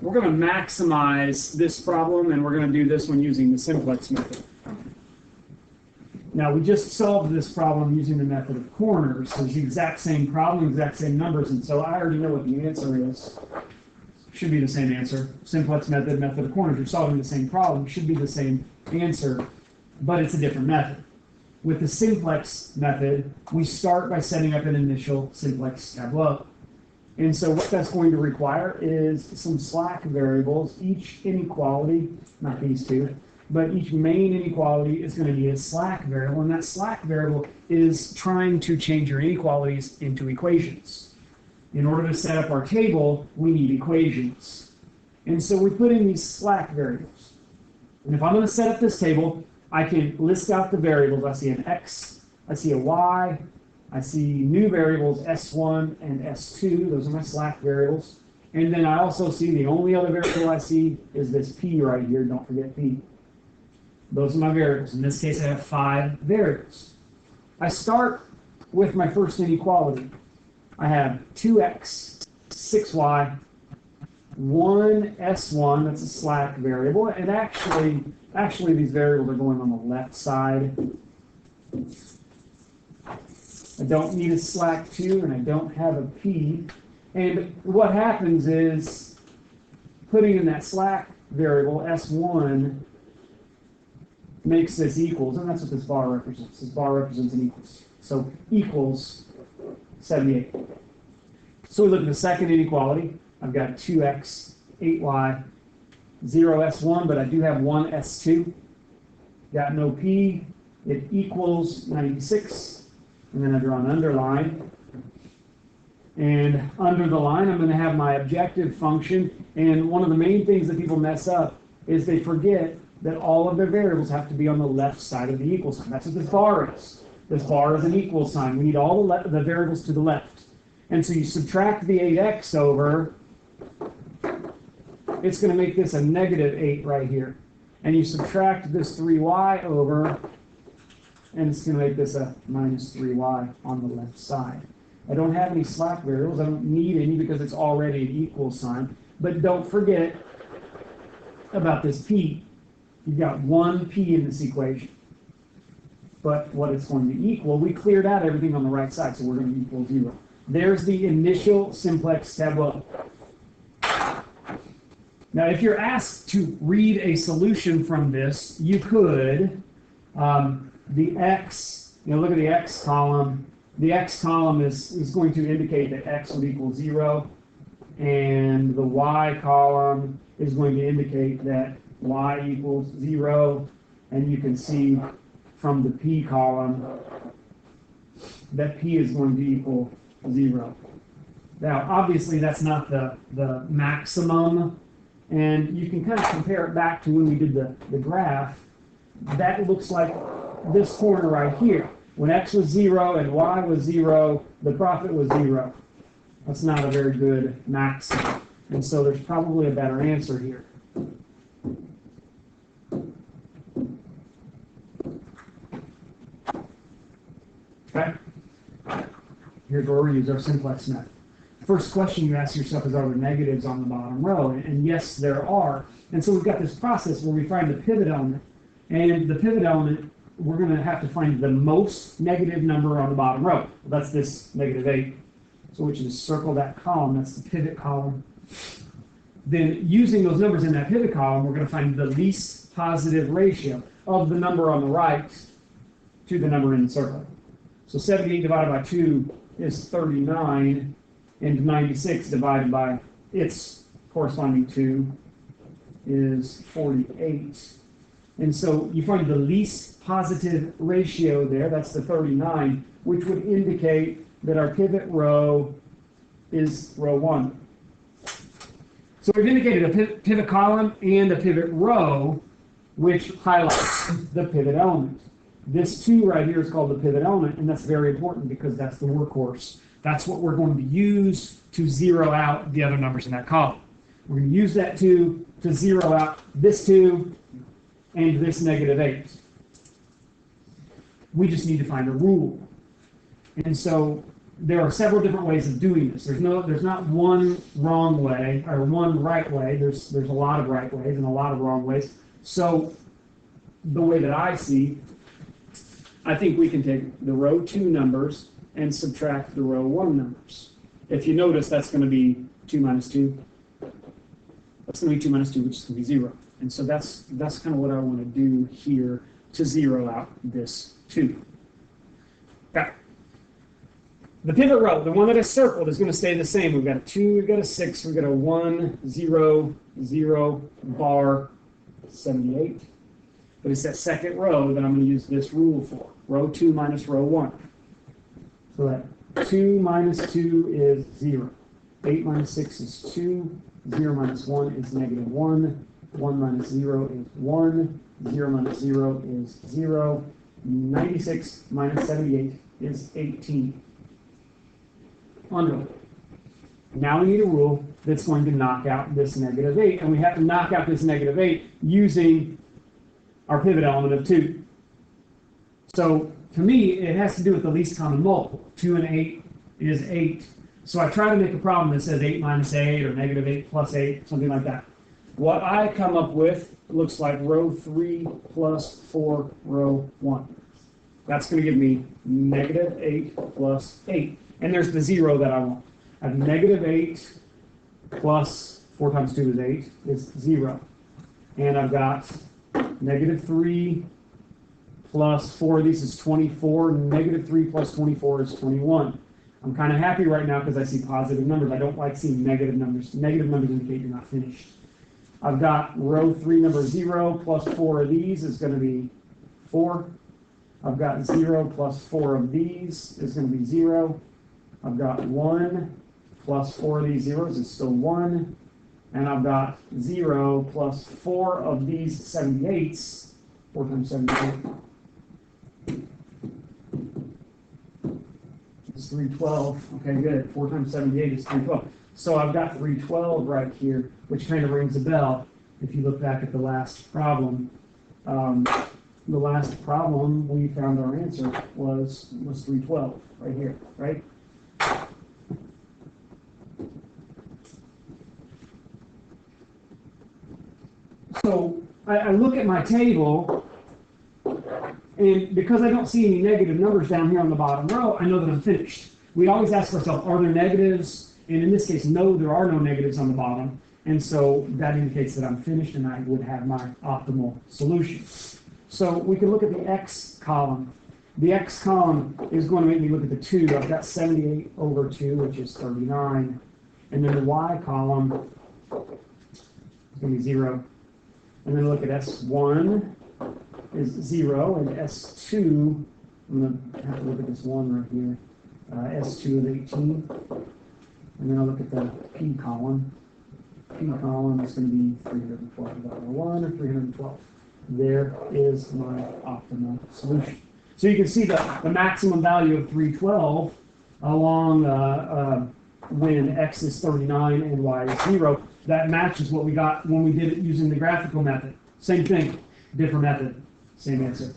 We're going to maximize this problem, and we're going to do this one using the simplex method. Now, we just solved this problem using the method of corners. So it's the exact same problem, exact same numbers, and so I already know what the answer is. Should be the same answer. Simplex method, method of corners. You're solving the same problem. Should be the same answer, but it's a different method. With the simplex method, we start by setting up an initial simplex tableau. And so what that's going to require is some slack variables. Each inequality, not these two, but each main inequality is going to be a slack variable, and that slack variable is trying to change your inequalities into equations. In order to set up our table, we need equations. And so we put in these slack variables. And if I'm going to set up this table, I can list out the variables. I see an x, I see a y, I see new variables s1 and s2. Those are my slack variables. And then I also see the only other variable I see is this p right here. Don't forget p. Those are my variables. In this case, I have 5 variables. I start with my first inequality. I have 2x, 6y, 1s1, that's a slack variable, and actually these variables are going on the left side. I don't need a slack 2, and I don't have a p. And what happens is, putting in that slack variable, s1, makes this equals, and that's what this bar represents. This bar represents an equals. So equals 78. So we look at the second inequality. I've got 2x, 8y, 0s1, but I do have 1s2. Got no p. It equals 96. And then I draw an underline. And under the line, I'm going to have my objective function. And one of the main things that people mess up is they forget that all of their variables have to be on the left side of the equal sign. That's what this bar is. This bar is an equal sign. We need all the variables to the left. And so you subtract the 8x over, it's going to make this a negative 8 right here. And you subtract this 3y over, and it's going to make this a minus 3y on the left side. I don't have any slack variables. I don't need any because it's already an equal sign. But don't forget about this p. You've got 1 p in this equation. But what it's going to equal, we cleared out everything on the right side, so we're going to equal 0. There's the initial simplex tableau. Now, if you're asked to read a solution from this, you could. The x, look at the x column. The x column is going to indicate that x would equal 0, and the y column is going to indicate that y equals 0, and you can see from the p column that p is going to equal 0. Now, obviously, that's not the maximum, and you can kind of compare it back to when we did the graph. That looks like this corner right here. When x was 0 and y was 0, the profit was 0. That's not a very good maximum, and so there's probably a better answer here. Okay? Here's where we use our simplex method. First question you ask yourself is, are there negatives on the bottom row? And yes, there are. And so we've got this process where we find the pivot element. And the pivot element, we're going to have to find the most negative number on the bottom row. Well, that's this negative 8. So we just circle that column. That's the pivot column. Then using those numbers in that pivot column, we're going to find the least positive ratio of the number on the right to the number in the circle. So 78 divided by 2 is 39, and 96 divided by its corresponding 2 is 48. And so you find the least positive ratio there, that's the 39, which would indicate that our pivot row is row 1. So we've indicated a pivot column and a pivot row, which highlights the pivot element. This 2 right here is called the pivot element, and that's very important because that's the workhorse. That's what we're going to use to zero out the other numbers in that column. We're going to use that 2 to zero out this 2 and this negative 8. We just need to find a rule. And so there are several different ways of doing this. There's not one wrong way or one right way. There's a lot of right ways and a lot of wrong ways. So the way that I see, I think we can take the row 2 numbers and subtract the row 1 numbers. If you notice, that's going to be 2 minus 2. That's going to be 2 minus 2, which is going to be 0. And so that's kind of what I want to do here to zero out this 2. Okay. The pivot row, the one that I circled, is going to stay the same. We've got a 2, we've got a 6, we've got a 1, 0, 0, bar, 78. But it's that second row that I'm going to use this rule for. Row 2 minus row 1. So that 2 minus 2 is 0. 8 minus 6 is 2. 0 minus 1 is negative 1. 1 minus 0 is 1. 0 minus 0 is 0. 96 minus 78 is 18. Wonderful. Now we need a rule that's going to knock out this negative 8. And we have to knock out this negative 8 using our pivot element of 2. So to me, it has to do with the least common multiple. 2 and 8 is 8. So I try to make a problem that says 8 minus 8 or negative 8 plus 8, something like that. What I come up with looks like row 3 plus 4 row 1. That's going to give me negative 8 plus 8. And there's the 0 that I want. I have negative 8 plus 4 times 2 is 8 is 0. And I've got negative 3 plus 4 of these is 24. Negative 3 plus 24 is 21. I'm kind of happy right now because I see positive numbers. I don't like seeing negative numbers. Negative numbers indicate you're not finished. I've got row 3 number 0 plus 4 of these is going to be 4. I've got 0 plus 4 of these is going to be 0. I've got 1 plus 4 of these zeros is still 1. And I've got 0 plus 4 of these 78s. 4 times 78 is 312. Okay, good. 4 times 78 is 312. So I've got 312 right here, which kind of rings a bell. If you look back at the last problem, we found our answer was 312 right here, right? So I look at my table, and because I don't see any negative numbers down here on the bottom row, I know that I'm finished. We always ask ourselves, are there negatives? And in this case, no, there are no negatives on the bottom. And so that indicates that I'm finished and I would have my optimal solution. So we can look at the X column. The X column is going to make me look at the 2. I've got 78 over 2, which is 39. And then the Y column is going to be 0. And then look at S1 is 0, and S2, I'm going to have to look at this 1 right here. S2 is 18. And then I'll look at the P column. P column is going to be 312 over 1 or 312. There is my optimal solution. So you can see the maximum value of 312 along when X is 39 and Y is 0. That matches what we got when we did it using the graphical method. Same thing, different method, same answer.